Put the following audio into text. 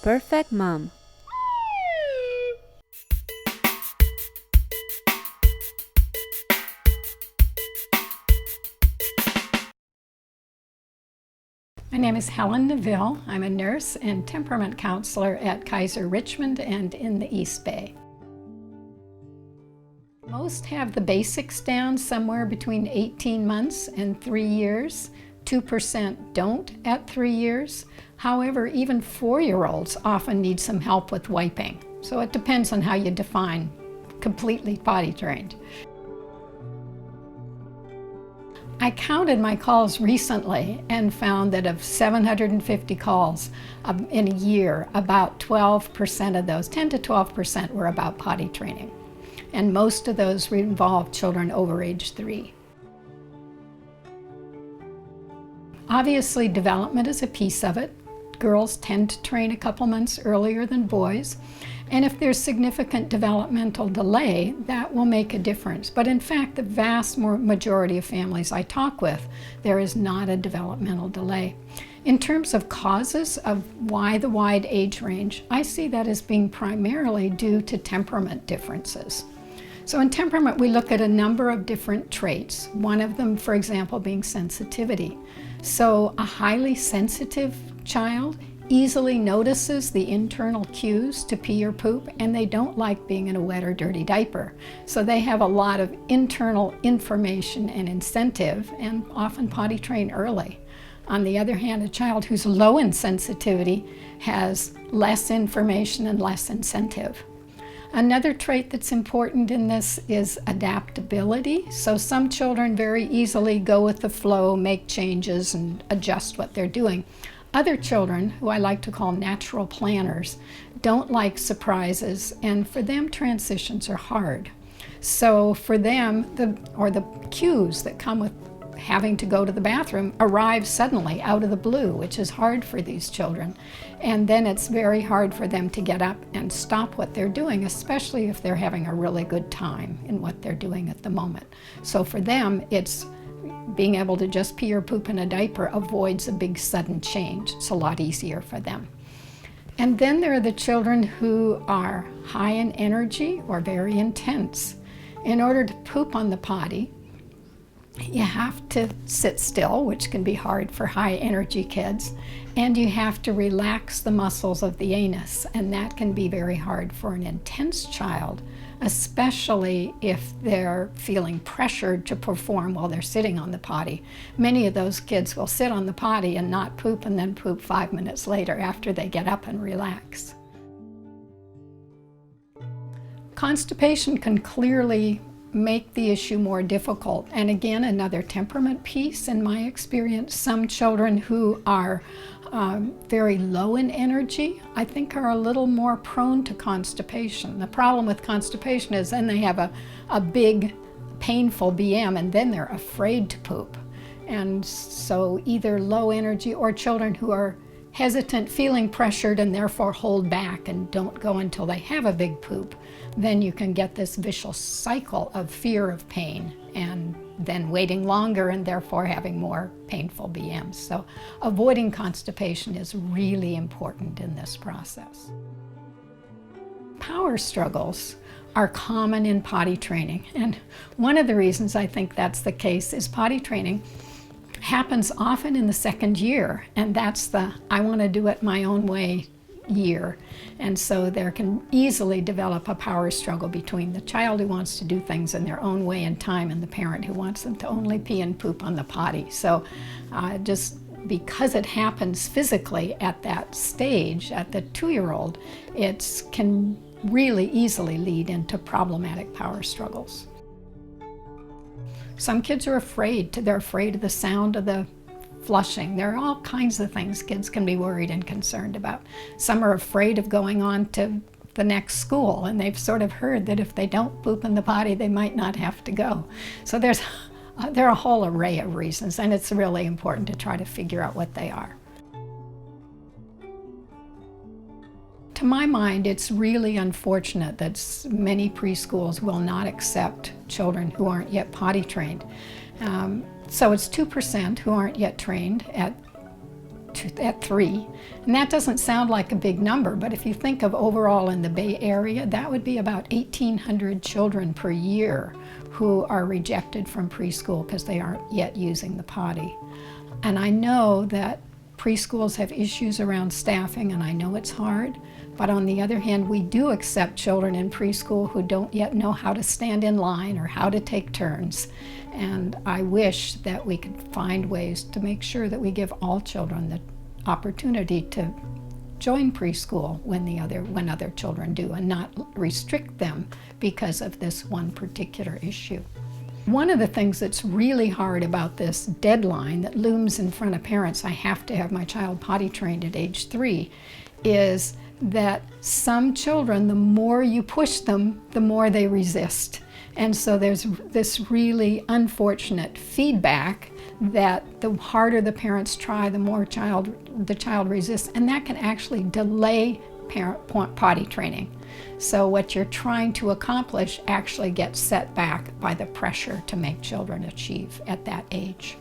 Perfect Mom. My name is Helen Naville. I'm a nurse and temperament counselor at Kaiser Richmond and in the East Bay. Most have the basics down somewhere between 18 months and 3 years. 2% don't at 3 years. However, even 4-year-olds often need some help with wiping. So it depends on how you define completely potty trained. I counted my calls recently and found that of 750 calls in a year, about 12% of those, 10 to 12% were about potty training. And most of those involved children over age 3. Obviously, development is a piece of it. Girls tend to train a couple months earlier than boys. And if there's significant developmental delay, that will make a difference. But in fact, the vast majority of families I talk with, there is not a developmental delay. In terms of causes of why the wide age range, I see that as being primarily due to temperament differences. So in temperament, we look at a number of different traits. One of them, for example, being sensitivity. So a highly sensitive child easily notices the internal cues to pee or poop, and they don't like being in a wet or dirty diaper. So they have a lot of internal information and incentive, and often potty train early. On the other hand, a child who's low in sensitivity has less information and less incentive. Another trait that's important in this is adaptability. So some children very easily go with the flow, make changes, and adjust what they're doing. Other children, who I like to call natural planners, don't like surprises, and for them transitions are hard. So for them, the cues that come with having to go to the bathroom arrive suddenly out of the blue, which is hard for these children. And then it's very hard for them to get up and stop what they're doing, especially if they're having a really good time in what they're doing at the moment. So for them, it's being able to just pee or poop in a diaper avoids a big sudden change. It's a lot easier for them. And then there are the children who are high in energy or very intense. In order to poop on the potty, you have to sit still, which can be hard for high energy kids, and you have to relax the muscles of the anus, and that can be very hard for an intense child, especially if they're feeling pressured to perform while they're sitting on the potty. Many of those kids will sit on the potty and not poop, and then poop 5 minutes later after they get up and relax. Constipation can clearly make the issue more difficult. And again, another temperament piece in my experience. Some children who are very low in energy, I think are a little more prone to constipation. The problem with constipation is then they have a big painful BM and then they're afraid to poop. And so either low energy or children who are hesitant, feeling pressured, and therefore hold back and don't go until they have a big poop, then you can get this vicious cycle of fear of pain and then waiting longer and therefore having more painful BMs. So avoiding constipation is really important in this process. Power struggles are common in potty training, and one of the reasons I think that's the case is potty training happens often in the second year, and that's the I want to do it my own way year. And so there can easily develop a power struggle between the child who wants to do things in their own way and time and the parent who wants them to only pee and poop on the potty. So just because it happens physically at that stage, at the 2-year-old, it can really easily lead into problematic power struggles. Some kids are afraid. They're afraid of the sound of the flushing. There are all kinds of things kids can be worried and concerned about. Some are afraid of going on to the next school, and they've sort of heard that if they don't poop in the potty, they might not have to go. So there are a whole array of reasons, and it's really important to try to figure out what they are. To my mind, it's really unfortunate that many preschools will not accept children who aren't yet potty trained. So it's 2% who aren't yet trained at at 3. And that doesn't sound like a big number, but if you think of overall in the Bay Area, that would be about 1,800 children per year who are rejected from preschool because they aren't yet using the potty. And I know that preschools have issues around staffing, and I know it's hard, but on the other hand, we do accept children in preschool who don't yet know how to stand in line or how to take turns. And I wish that we could find ways to make sure that we give all children the opportunity to join preschool when other children do, and not restrict them because of this one particular issue. One of the things that's really hard about this deadline that looms in front of parents, I have to have my child potty trained at age 3, is that some children, the more you push them, the more they resist. And so there's this really unfortunate feedback that the harder the parents try, the more the child resists, and that can actually delay potty training. So what you're trying to accomplish actually gets set back by the pressure to make children achieve at that age.